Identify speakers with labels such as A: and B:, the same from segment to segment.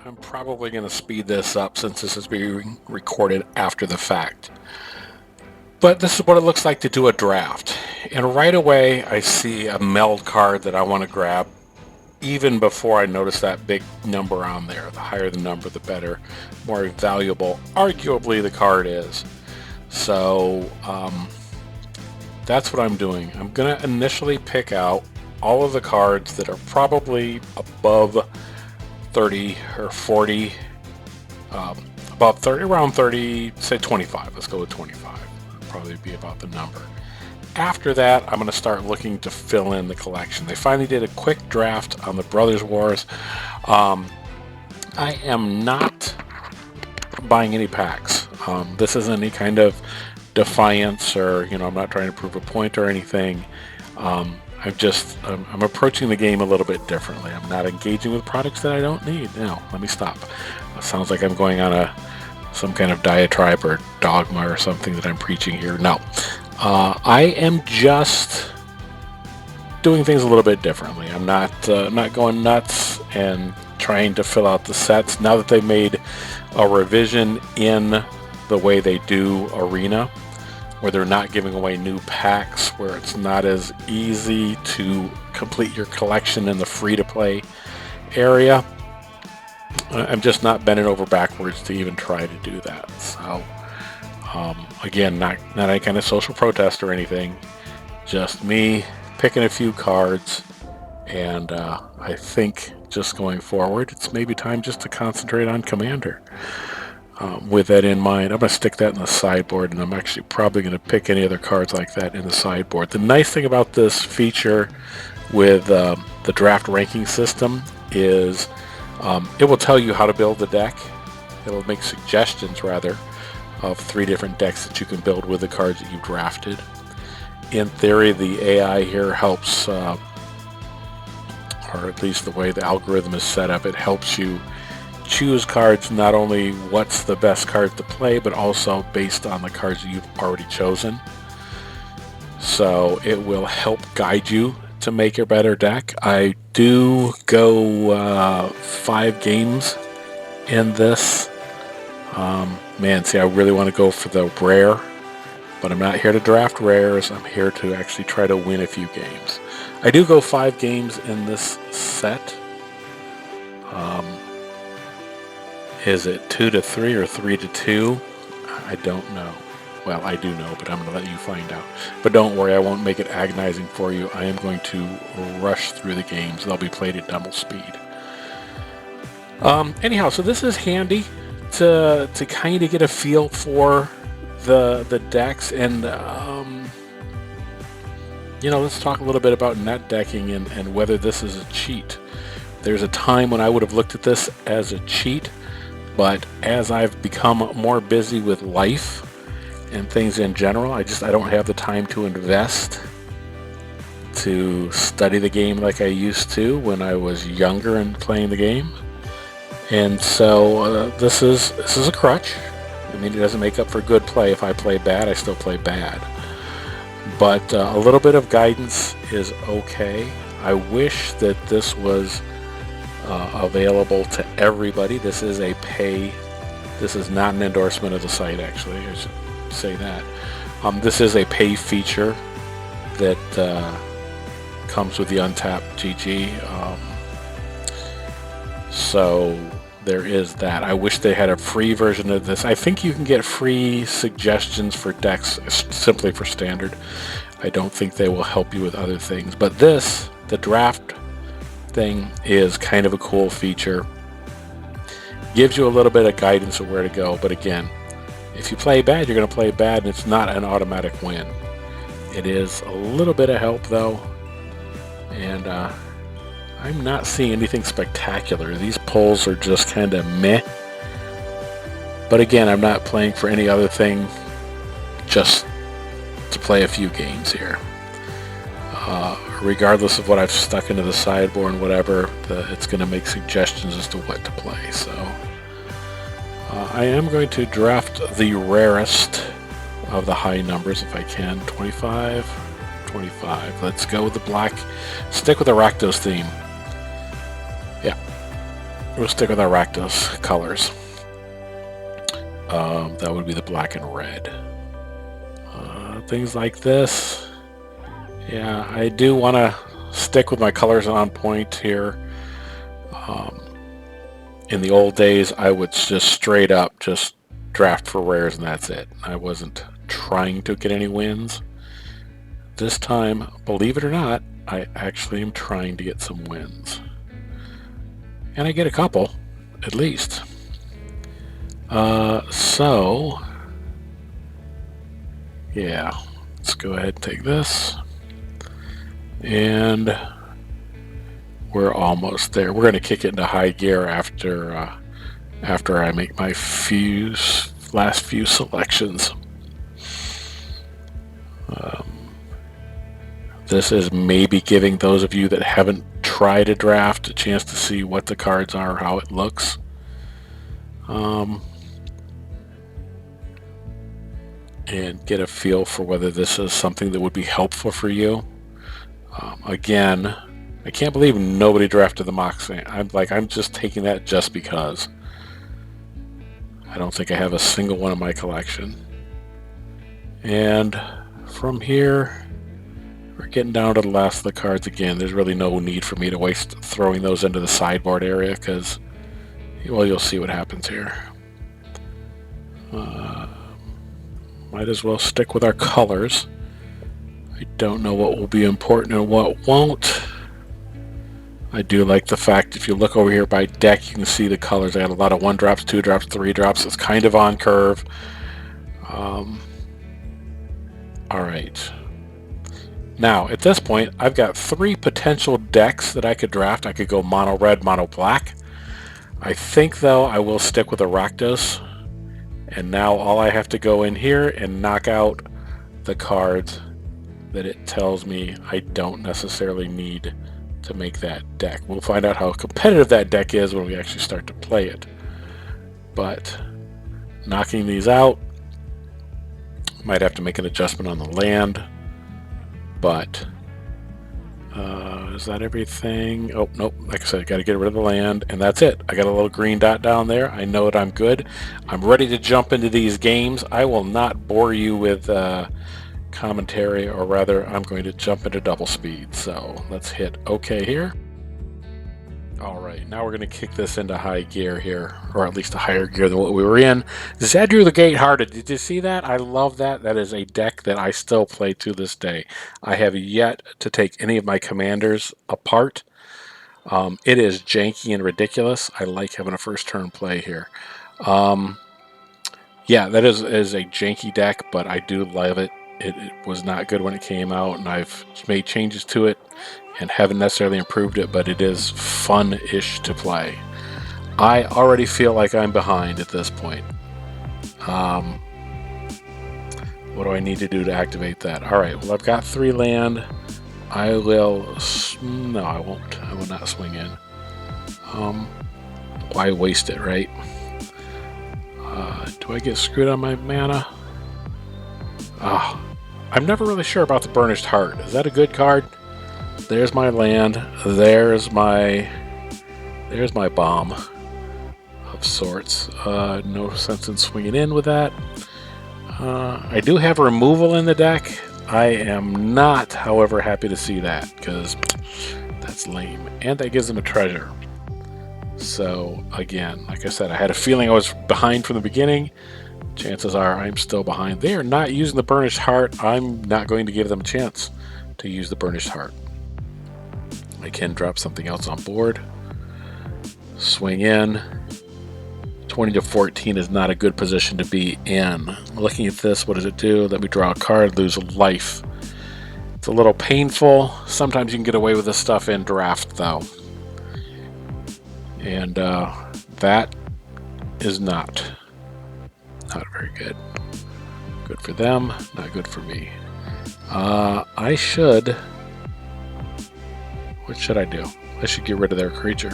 A: I'm probably going to speed this up since this is being recorded after the fact. But this is what it looks like to do a draft. And right away, I see a meld card that I want to grab even before I notice that big number on there. The higher the number, the better, more valuable, arguably, the card is. So that's what I'm doing. I'm going to initially pick out all of the cards that are probably above 30 or 40, above 30, around 30, say 25. Let's go with 25. That'll probably be about the number. After that, I'm going to start looking to fill in the collection. They finally did a quick draft on the Brothers Wars. I am not buying any packs. This isn't any kind of defiance, or I'm not trying to prove a point or anything. I'm approaching the game a little bit differently. I'm not engaging with products that I don't need. Now, let me stop. It sounds like I'm going on some kind of diatribe or dogma or something that I'm preaching here. No. I am just doing things a little bit differently. I'm not going nuts and trying to fill out the sets. Now that they made a revision in the way they do Arena, where they're not giving away new packs, where it's not as easy to complete your collection in the free-to-play area, I'm just not bending over backwards to even try to do that. So, again, not any kind of social protest or anything, just me picking a few cards, and I think just going forward, it's maybe time just to concentrate on Commander. With that in mind, I'm going to stick that in the sideboard, and I'm actually probably going to pick any other cards like that in the sideboard. The nice thing about this feature with the draft ranking system is it will tell you how to build the deck. It'll make suggestions, rather, of 3 different decks that you can build with the cards that you've drafted. In theory, the AI here helps, or at least the way the algorithm is set up, it helps you choose cards, not only what's the best card to play, but also based on the cards that you've already chosen. So it will help guide you to make a better deck. I do go 5 games in this. See, I really want to go for the rare, but I'm not here to draft rares. I'm here to actually try to win a few games. I do go 5 games in this set. Is it 2-3 or 3-2? I don't know. Well, I do know, but I'm going to let you find out. But don't worry, I won't make it agonizing for you. I am going to rush through the games. They'll be played at double speed. Anyhow, so this is handy to kind of get a feel for the decks, and let's talk a little bit about net decking and whether this is a cheat. There's a time when I would have looked at this as a cheat, but as I've become more busy with life and things in general, I don't have the time to invest to study the game like I used to when I was younger and playing the game. And so this is a crutch. I mean, it doesn't make up for good play. If I play bad, I still play bad. But a little bit of guidance is okay. I wish that this was available to everybody. This is a pay. This is not an endorsement of the site, actually. I should say that. This is a pay feature that comes with the Untapped GG. So there is that. I wish they had a free version of this. I think you can get free suggestions for decks simply for standard. I don't think they will help you with other things. But this, the draft thing, is kind of a cool feature. Gives you a little bit of guidance of where to go. But again, if you play bad, you're going to play bad, and it's not an automatic win. It is a little bit of help, though. And I'm not seeing anything spectacular. These polls are just kind of meh. But again, I'm not playing for any other thing, just to play a few games here. Regardless of what I've stuck into the sideboard and whatever, it's going to make suggestions as to what to play. So I am going to draft the rarest of the high numbers if I can. 25. Let's go with the black. Stick with the Rakdos theme. Yeah. we'll stick with our Rakdos colors. That would be the black and red. Things like this. Yeah, I do want to stick with my colors on point here. In the old days, I would just straight up just draft for rares and that's it. I wasn't trying to get any wins. This time, believe it or not, I actually am trying to get some wins. And I get a couple, at least. So, yeah, let's go ahead and take this. And we're almost there. We're going to kick it into high gear after I make my last few selections. This is maybe giving those of you that haven't tried a draft a chance to see what the cards are, how it looks. And get a feel for whether this is something that would be helpful for you. Again, I can't believe nobody drafted the Moxie. I'm just taking that just because. I don't think I have a single one in my collection. And from here, we're getting down to the last of the cards again. There's really no need for me to waste throwing those into the sideboard area because, well, you'll see what happens here. Might as well stick with our colors. I don't know what will be important and what won't. I do like the fact if you look over here by deck, you can see the colors. I got a lot of 1 drops, 2 drops, 3 drops. It's kind of on curve. Alright. Now, at this point, I've got 3 potential decks that I could draft. I could go mono red, mono black. I think, though, I will stick with a Rakdos. And now all I have to go in here and knock out the cards that it tells me I don't necessarily need to make that deck. We'll find out how competitive that deck is when we actually start to play it. But knocking these out, might have to make an adjustment on the land. But is that everything? Oh, nope. Like I said, I got to get rid of the land, and that's it. I got a little green dot down there. I know that I'm good. I'm ready to jump into these games. I will not bore you with commentary, or rather, I'm going to jump into double speed. So let's hit OK here. All right, now we're going to kick this into high gear here, or at least a higher gear than what we were in. Zedru the Gate-Hearted, did you see that? I love that. That is a deck that I still play to this day. I have yet to take any of my commanders apart. It is janky and ridiculous. I like having a first turn play here. Yeah, that is a janky deck, but I do love it. It was not good when it came out, and I've made changes to it and haven't necessarily improved it, but it is fun-ish to play. I already feel like I'm behind at this point. What do I need to do to activate that? All right, well, I've got 3 land. I will... No, I won't. I will not swing in. Why waste it, right? Do I get screwed on my mana? I'm never really sure about the Burnished Heart. Is that a good card? There's my land. There's my bomb of sorts. No sense in swinging in with that. I do have removal in the deck. I am not, however, happy to see that because that's lame. And that gives them a treasure. So, again, like I said, I had a feeling I was behind from the beginning. Chances are I'm still behind. They are not using the Burnished Heart. I'm not going to give them a chance to use the Burnished Heart. I can drop something else on board. Swing in. 20 to 14 is not a good position to be in. Looking at this, what does it do? Let me draw a card, lose a life. It's a little painful. Sometimes you can get away with this stuff in draft, though. And that is not very good. Good for them, not good for me. I should... What should I do? I should get rid of their creature.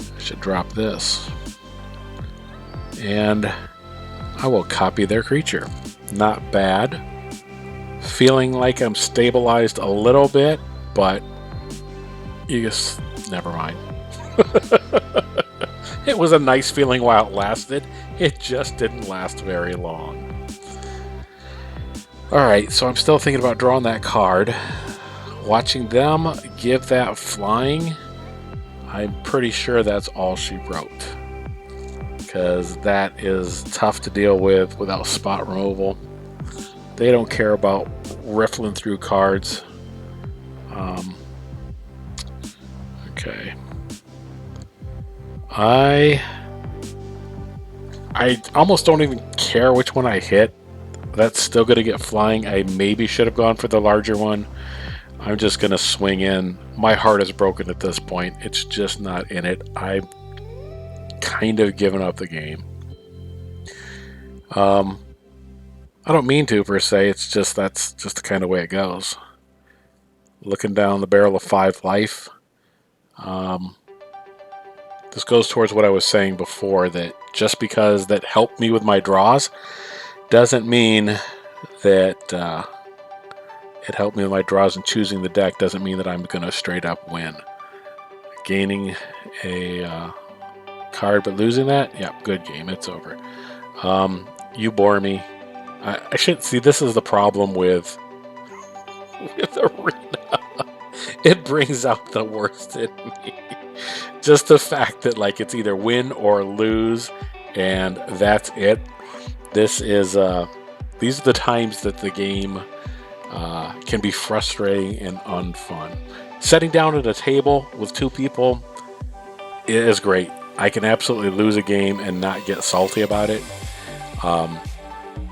A: I should drop this. And I will copy their creature. Not bad. Feeling like I'm stabilized a little bit, but you never mind. It was a nice feeling while it lasted. It just didn't last very long. Alright, so I'm still thinking about drawing that card. Watching them give that flying, I'm pretty sure that's all she wrote. Because that is tough to deal with without spot removal. They don't care about riffling through cards. Okay. I almost don't even care which one I hit. That's still going to get flying. I maybe should have gone for the larger one. I'm just going to swing in. My heart is broken at this point. It's just not in it. I've kind of given up the game. I don't mean to per se. It's just that's just the kind of way it goes. Looking down the barrel of 5 life. This goes towards what I was saying before, that just because that helped me with my draws doesn't mean that it helped me with my draws and choosing the deck doesn't mean that I'm going to straight up win. Gaining a card but losing that, yeah, good game, it's over. You bore me. I should see, this is the problem with Arena. It brings out the worst in me. Just the fact that like it's either win or lose, and that's it. This is these are the times that the game can be frustrating and unfun. Sitting down at a table with 2 people is great. I can absolutely lose a game and not get salty about it.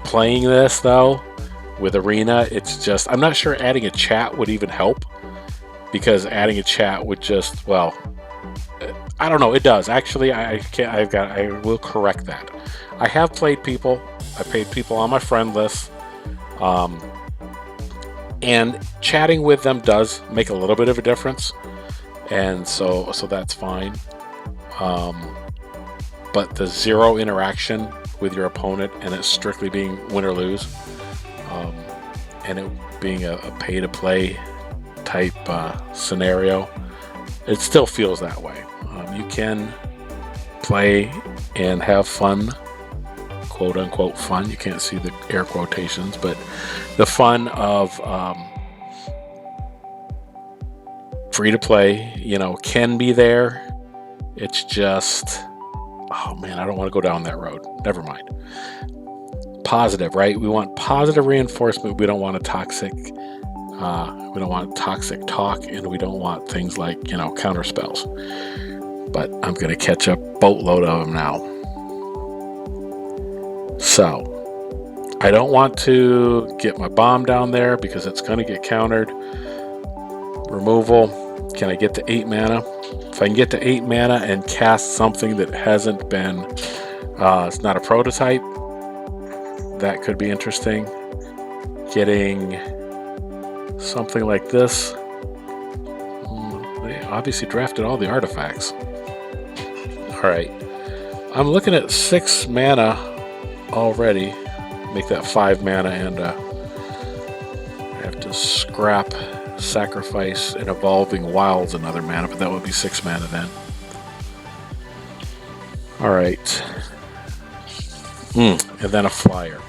A: Playing this though with Arena, it's just, I'm not sure adding a chat would even help, because adding a chat would just, well, I don't know. It does actually. I will correct that. I have played people. I played people on my friend list, and chatting with them does make a little bit of a difference, and so that's fine. But the 0 interaction with your opponent, and it strictly being win or lose, and it being a pay to play type scenario, it still feels that way. You can play and have fun, quote unquote fun. You can't see the air quotations, but the fun of free to play, can be there. It's just, oh man, I don't want to go down that road. Never mind. Positive, right? We want positive reinforcement. We don't want a toxic. We don't want toxic talk, and we don't want things like, counter spells. But I'm going to catch a boatload of them now. So, I don't want to get my bomb down there because it's going to get countered. Removal. Can I get to 8 mana? If I can get to 8 mana and cast something that hasn't been, it's not a prototype, that could be interesting. Getting something like this. They obviously drafted all the artifacts. Alright. I'm looking at 6 mana already. Make that 5 mana, and I have to scrap, sacrifice, and Evolving Wilds another mana, but that would be 6 mana then. Alright. And then a flyer.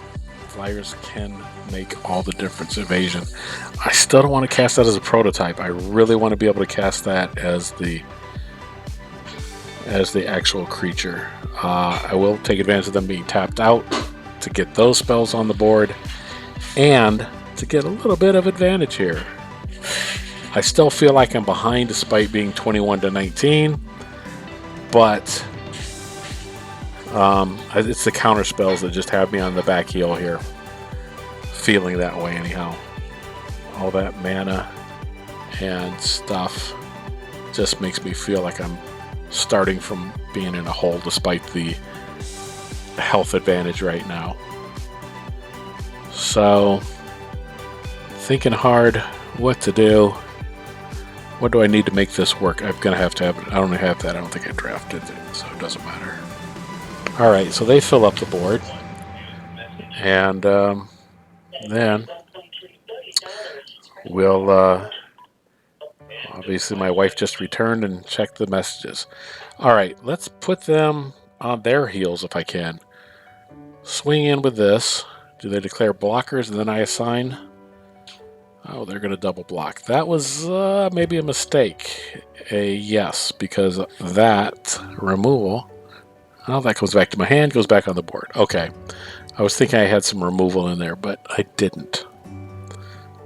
A: Flyers can make all the difference. Evasion. I still don't want to cast that as a prototype. I really want to be able to cast that as the actual creature. I will take advantage of them being tapped out to get those spells on the board and to get a little bit of advantage here. I still feel like I'm behind despite being 21-19, but it's the counter spells that just have me on the back heel here. Feeling that way anyhow. All that mana and stuff just makes me feel like I'm starting from being in a hole despite the health advantage right now. So, thinking hard what to do. What do I need to make this work? I'm going to have it. I don't have that. I don't think I drafted it, so it doesn't matter. Alright, so they fill up the board. And then we'll Obviously, my wife just returned and checked the messages. All right, let's put them on their heels if I can. Swing in with this. Do they declare blockers and then I assign? Oh, they're going to double block. That was maybe a mistake. A yes, because that removal. Oh, that goes back to my hand, goes back on the board. Okay. I was thinking I had some removal in there, but I didn't.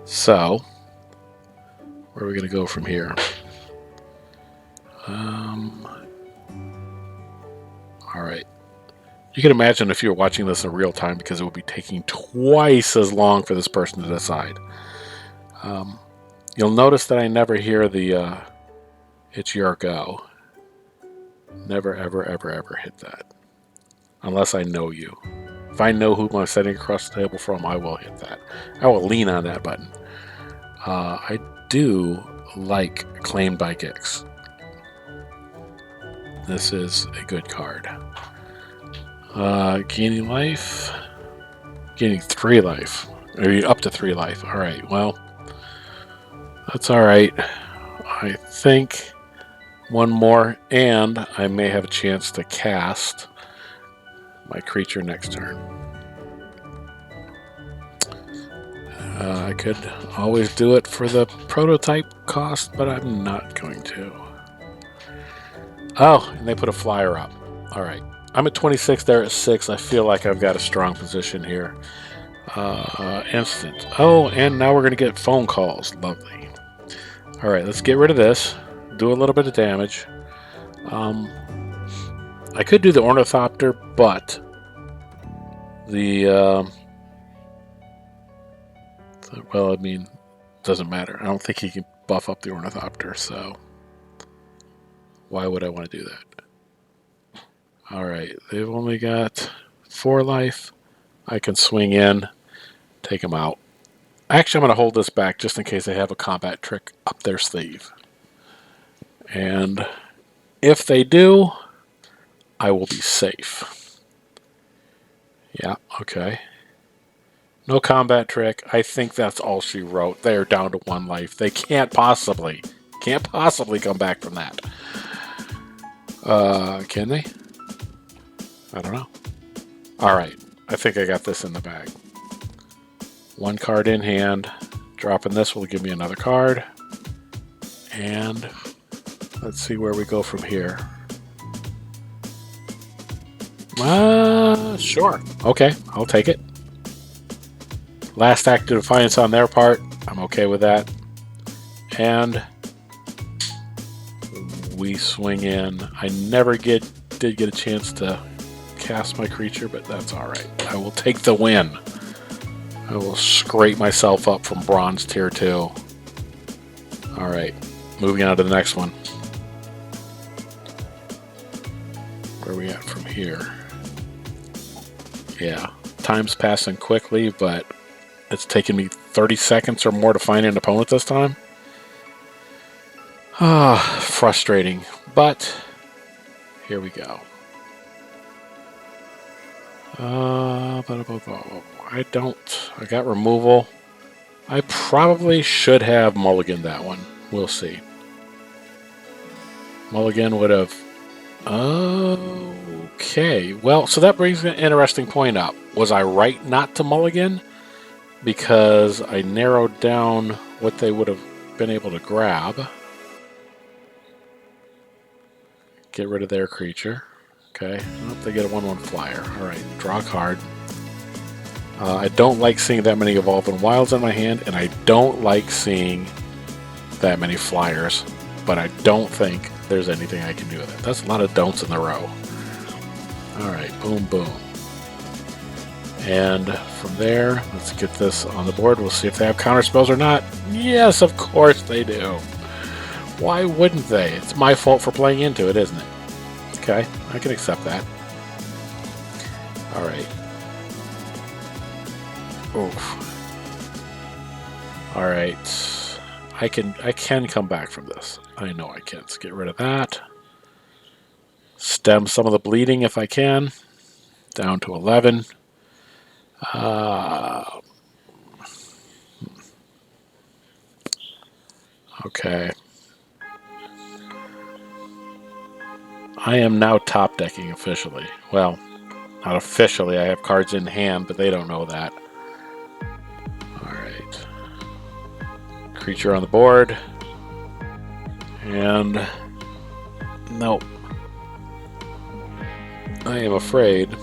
A: So, where are we going to go from here? All right. You can imagine if you were watching this in real time because it would be taking twice as long for this person to decide. You'll notice that I never hear the it's your go. Never, ever, ever, ever hit that. Unless I know you. If I know who I'm sitting across the table from, I will hit that. I will lean on that button. I do like Claimed by Gix. This is a good card. Gaining life. Gaining 3 life. Or up to 3 life. Alright, well. That's alright. I think one more, and I may have a chance to cast my creature next turn. I could always do it for the prototype cost, but I'm not going to. Oh, and they put a flyer up. Alright. I'm at 26, they're at 6. I feel like I've got a strong position here. Instant. Oh, and now we're going to get phone calls. Lovely. Alright, let's get rid of this. Do a little bit of damage. I could do the Ornithopter, but well, I mean, doesn't matter. I don't think he can buff up the Ornithopter, so why would I want to do that? Alright, they've only got 4 life. I can swing in, take them out. Actually, I'm going to hold this back just in case they have a combat trick up their sleeve. And if they do, I will be safe. Yeah, okay. No combat trick. I think that's all she wrote. They're down to 1 life. They can't possibly come back from that. Can they? I don't know. Alright, I think I got this in the bag. 1 card in hand. Dropping this will give me another card. And let's see where we go from here. Sure. Okay, I'll take it. Last act of defiance on their part. I'm okay with that. And we swing in. I never did get a chance to cast my creature, but that's alright. I will take the win. I will scrape myself up from Bronze Tier 2. Alright, moving on to the next one. Where are we at from here? Yeah, time's passing quickly, but it's taken me 30 seconds or more to find an opponent this time. Frustrating, but here we go. I got removal. I probably should have mulliganed that one. We'll see. Mulligan would have... Okay. Well, so that brings an interesting point up. Was I right not to mulligan? Because I narrowed down what they would have been able to grab. Get rid of their creature. Okay. Oh, they get a 1/1 flyer. Alright, draw a card. I don't like seeing that many Evolving Wilds in my hand, and I don't like seeing that many flyers, but I don't think there's anything I can do with it. That's a lot of don'ts in a row. Alright, boom, boom. And from there, let's get this on the board. We'll see if they have counter spells or not. Yes, of course they do. Why wouldn't they? It's my fault for playing into it, isn't it? Okay, I can accept that. Alright. Oof. Alright. I can come back from this. I know I can. Let's get rid of that. Stem some of the bleeding if I can. Down to 11. Okay. I am now top decking officially. Well, not officially. I have cards in hand, but they don't know that. Alright. Creature on the board. And... nope. I am afraid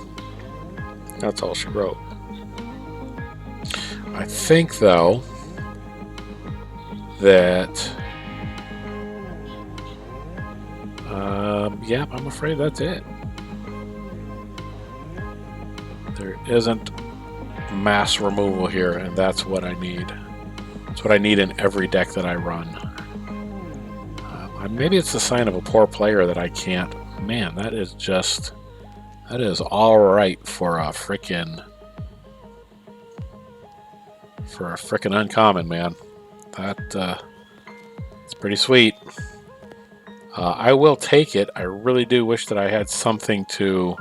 A: that's all she wrote. I think, though, that... yeah, I'm afraid that's it. There isn't mass removal here, and that's what I need. That's what I need in every deck that I run. Maybe it's a sign of a poor player that I can't... Man, that is just... That is alright for a frickin'... For a frickin' uncommon, man. That, it's pretty sweet. I will take it. I really do wish that I had something to...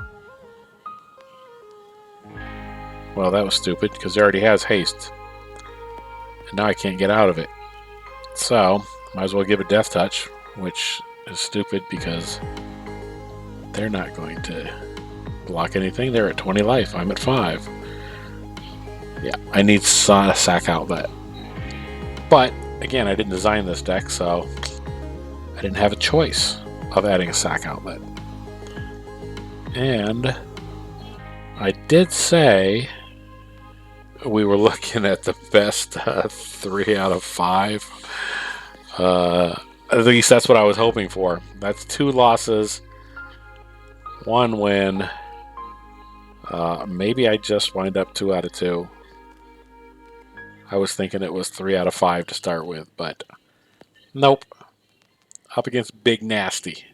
A: Well, that was stupid, because it already has haste. And now I can't get out of it. So, might as well give it Death Touch, which is stupid because they're not going to block anything. They're at 20 life. I'm at 5. Yeah, I need a sack outlet. But, again, I didn't design this deck, so I didn't have a choice of adding a sack outlet. And I did say we were looking at the best 3 out of 5. At least that's what I was hoping for. That's 2 losses, 1 win. Maybe I just wind up 2 out of 2. I was thinking it was 3 out of 5 to start with, but nope. Up against Big Nasty.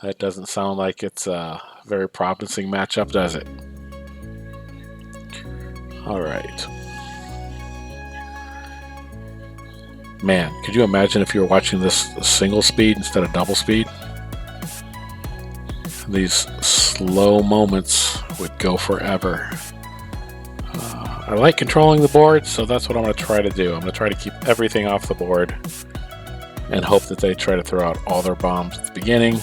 A: That doesn't sound like it's a very promising matchup, does it? Alright. Man, could you imagine if you were watching this single speed instead of double speed? These slow moments would go forever. I like controlling the board, so that's what I'm going to try to do. I'm going to try to keep everything off the board and hope that they try to throw out all their bombs at the beginning.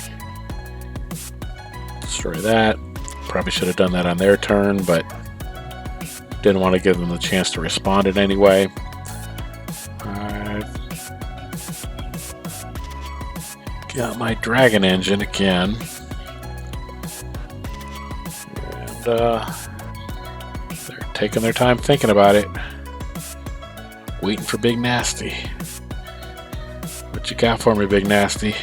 A: Destroy that. Probably should have done that on their turn, but didn't want to give them the chance to respond in any way. Got my Dragon Engine again. And they're taking their time thinking about it. Waiting for Big Nasty. What you got for me, Big Nasty?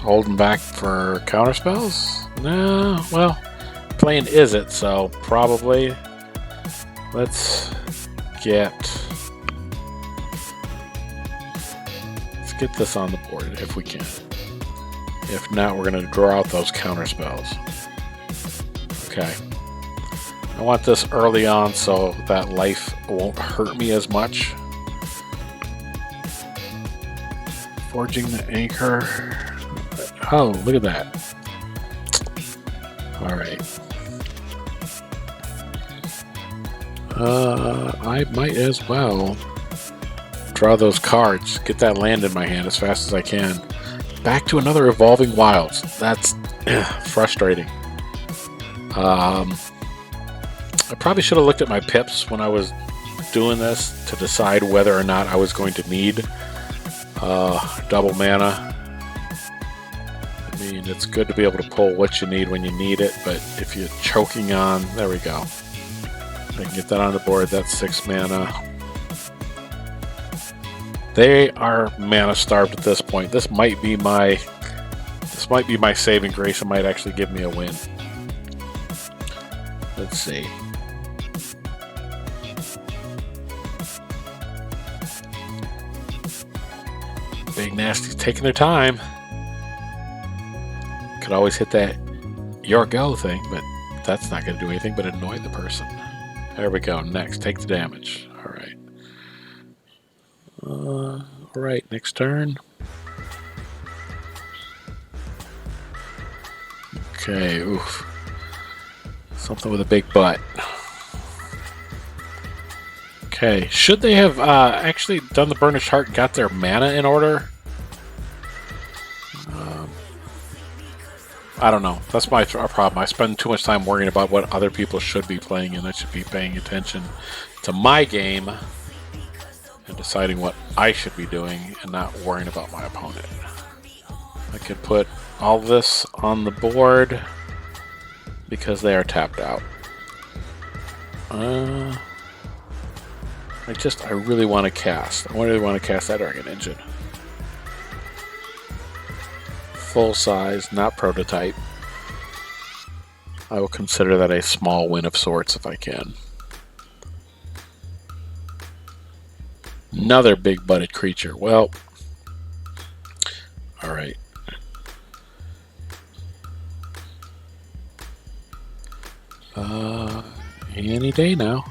A: Holding back for counterspells? No, well, playing Is It, so probably. Let's get this on the board if we can. If not, we're going to draw out those counterspells. Okay. I want this early on so that life won't hurt me as much. Forging the Anchor. Oh, look at that. Alright. I might as well draw those cards. Get that land in my hand as fast as I can. Back to another Evolving Wilds. That's frustrating. I probably should have looked at my pips when I was doing this to decide whether or not I was going to need double mana. I mean, it's good to be able to pull what you need when you need it, but if you're choking on... There we go. I can get that on the board. That's 6 mana. They are mana starved at this point. This might be my saving grace. It might actually give me a win. Let's see. Big Nasty's taking their time. Could always hit that your go thing, but that's not going to do anything but annoy the person. There we go. Next, take the damage. All right. All right, next turn. Okay, oof. Something with a big butt. Okay, should they have actually done the Burnished Heart and got their mana in order? I don't know. That's my problem. I spend too much time worrying about what other people should be playing, and I should be paying attention to my game and deciding what I should be doing and not worrying about my opponent. I could put all this on the board because they are tapped out. I really want to cast. I really want to cast that Dragon Engine. Full size, not prototype. I will consider that a small win of sorts if I can. Another big-butted creature. Well, alright. Any day now.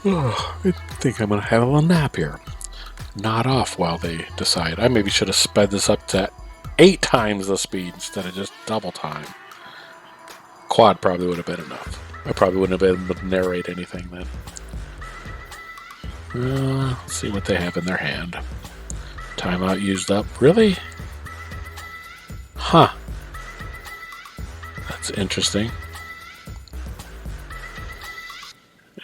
A: I think I'm going to have a little nap here. Nod off while they decide. I maybe should have sped this up to 8 times the speed instead of just double time. Quad probably would have been enough. I probably wouldn't have been able to narrate anything then. Let's see what they have in their hand. Timeout used up. Really? Huh. That's interesting.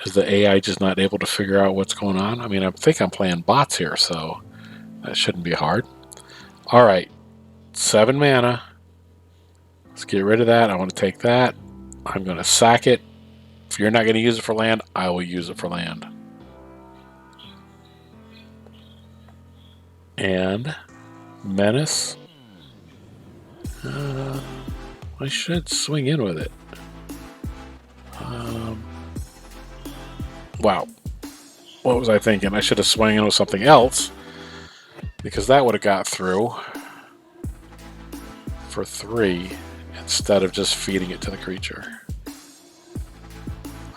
A: Is the AI just not able to figure out what's going on? I mean, I think I'm playing bots here, so that shouldn't be hard. Alright. 7 mana. Let's get rid of that. I want to take that. I'm going to sack it. If you're not going to use it for land, I will use it for land. And Menace. I should swing in with it. Wow. What was I thinking? I should have swung in with something else, because that would have got through for 3 instead of just feeding it to the creature.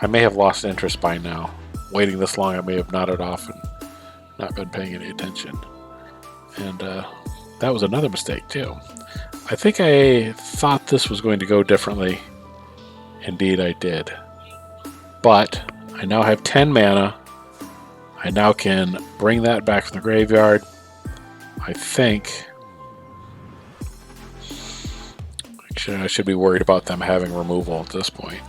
A: I may have lost interest by now. Waiting this long, I may have nodded off and not been paying any attention. And that was another mistake, too. I think I thought this was going to go differently. Indeed, I did. But I now have 10 mana. I now can bring that back from the graveyard. I think... Actually, I should be worried about them having removal at this point.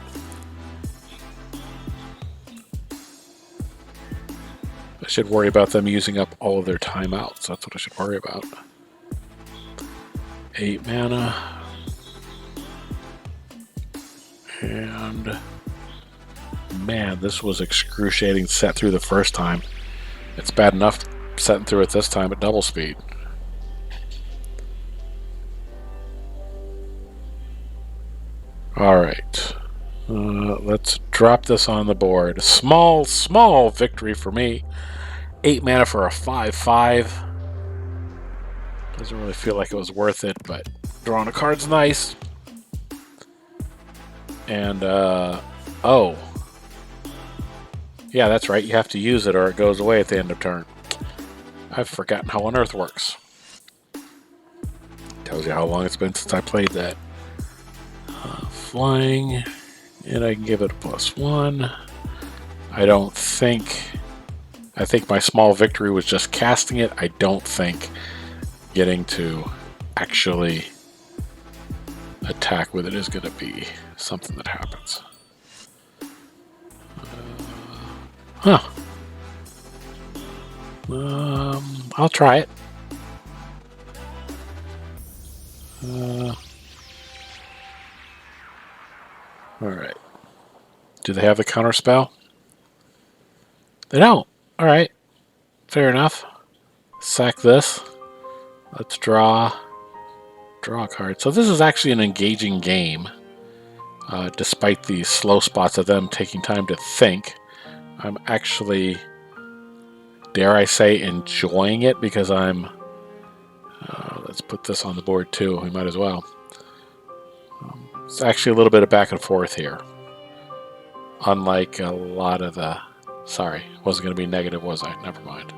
A: I should worry about them using up all of their timeouts. That's what I should worry about. 8 mana. And... man, this was excruciating set through the first time. It's bad enough setting through it this time at double speed. Alright. Let's drop this on the board. Small victory for me. 8 mana for a 5/5. Doesn't really feel like it was worth it, but drawing a card's nice. And, oh. Yeah, that's right. You have to use it or it goes away at the end of turn. I've forgotten how Unearth works. Tells you how long it's been since I played that. Flying, and I can give it a +1. I think my small victory was just casting it. I don't think getting to actually attack with it is going to be something that happens. Huh. I'll try it. Alright. Do they have the counter spell? They don't. Alright. Fair enough. Sack this. Let's draw a card. So this is actually an engaging game. Despite the slow spots of them taking time to think. I'm actually, dare I say, enjoying it because I'm... let's put this on the board too. We might as well. It's actually a little bit of back and forth here. Unlike a lot of the... Sorry, wasn't going to be negative, was I? Never mind.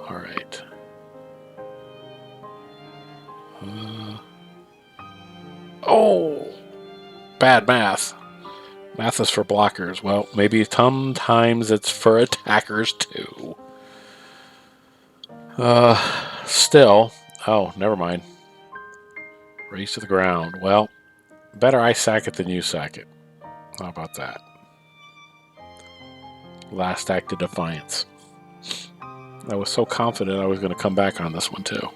A: Alright. Oh! Bad math. Math is for blockers. Well, maybe sometimes it's for attackers too. Still. Oh, never mind. Raise to the ground. Well, better I sack it than you sack it. How about that? Last act of defiance. I was so confident I was going to come back on this one too.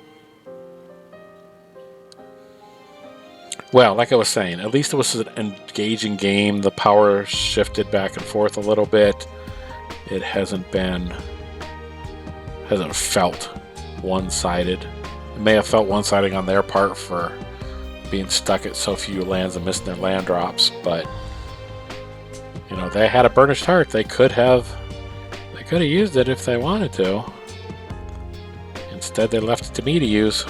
A: Well, like I was saying, at least it was an engaging game. The power shifted back and forth a little bit. It hasn't felt one-sided. It may have felt one-sided on their part for being stuck at so few lands and missing their land drops, but you know, they had a burnished heart. They could have used it if they wanted to. Instead, they left it to me to use.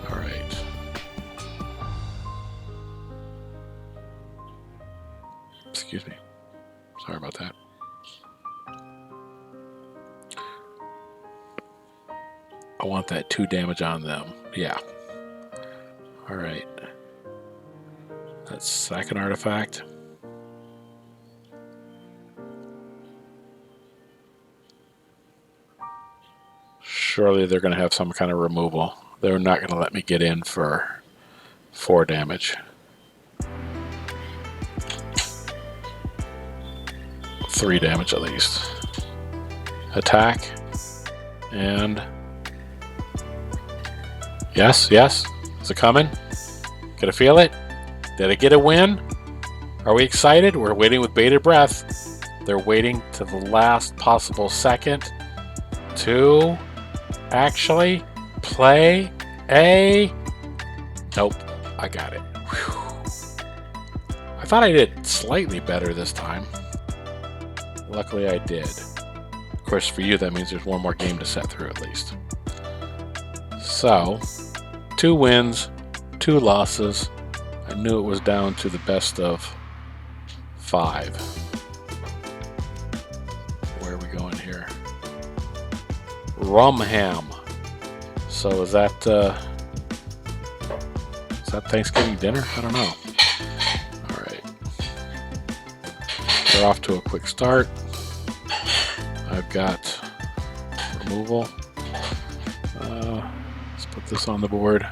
A: All right. Excuse me. Sorry about that. I want that 2 damage on them. Yeah. All right. That's second artifact. Surely they're going to have some kind of removal. They're not going to let me get in for 4 damage. 3 damage at least. Attack. And... Yes. Is it coming? Can I feel it? Did I get a win? Are we excited? We're waiting with bated breath. They're waiting to the last possible second to actually play a... Nope, I got it. Whew. I thought I did slightly better this time. Luckily I did. Of course, for you that means there's one more game to set through at least. So, 2 wins, 2 losses. I knew it was down to the best of 5. Where are we going here? Rumham. So is that Thanksgiving dinner? I don't know. All right. We're off to a quick start. I've got removal. Let's put this on the board.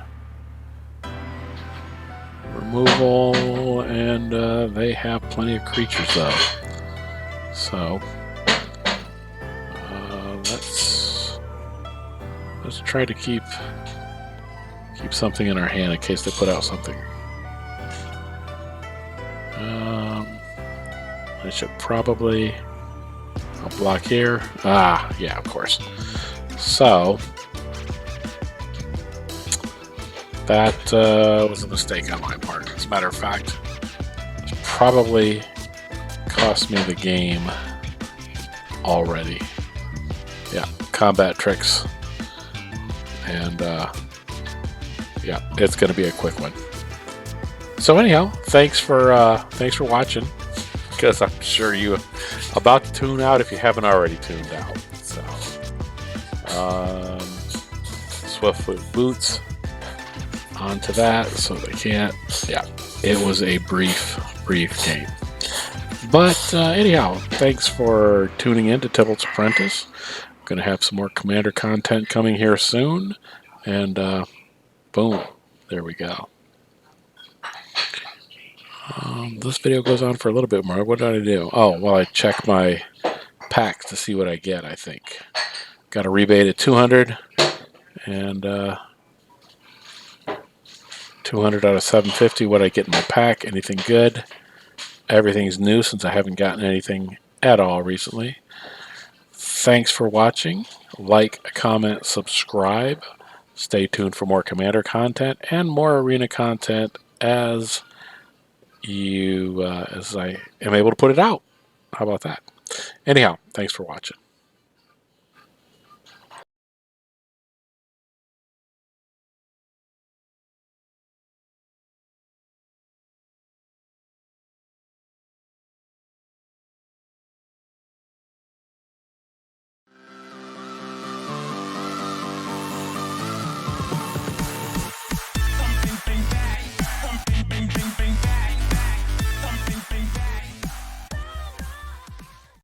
A: Removal, and they have plenty of creatures though. So let's try to keep something in our hand in case they put out something. I should probably... I'll block here. Ah, yeah, of course. So that was a mistake on my part. As a matter of fact, it's probably cost me the game already. Yeah, combat tricks. And yeah, it's going to be a quick one. So anyhow, thanks for watching. Because I'm sure you're about to tune out if you haven't already tuned out. So, Swiftfoot Boots onto that, so they can't. Yeah, it was a brief game. But anyhow, thanks for tuning in to Tibalt's Apprentice. I'm going to have some more Commander content coming here soon. And boom, there we go. This video goes on for a little bit more. What did I do? Oh, well, I check my packs to see what I get, I think. Got a rebate at 200. And 200 out of 750. What I get in my pack? Anything good? Everything's new since I haven't gotten anything at all recently. Thanks for watching. Like, comment, subscribe. Stay tuned for more Commander content and more Arena content as I am able to put it out. How about that? Anyhow, thanks for watching.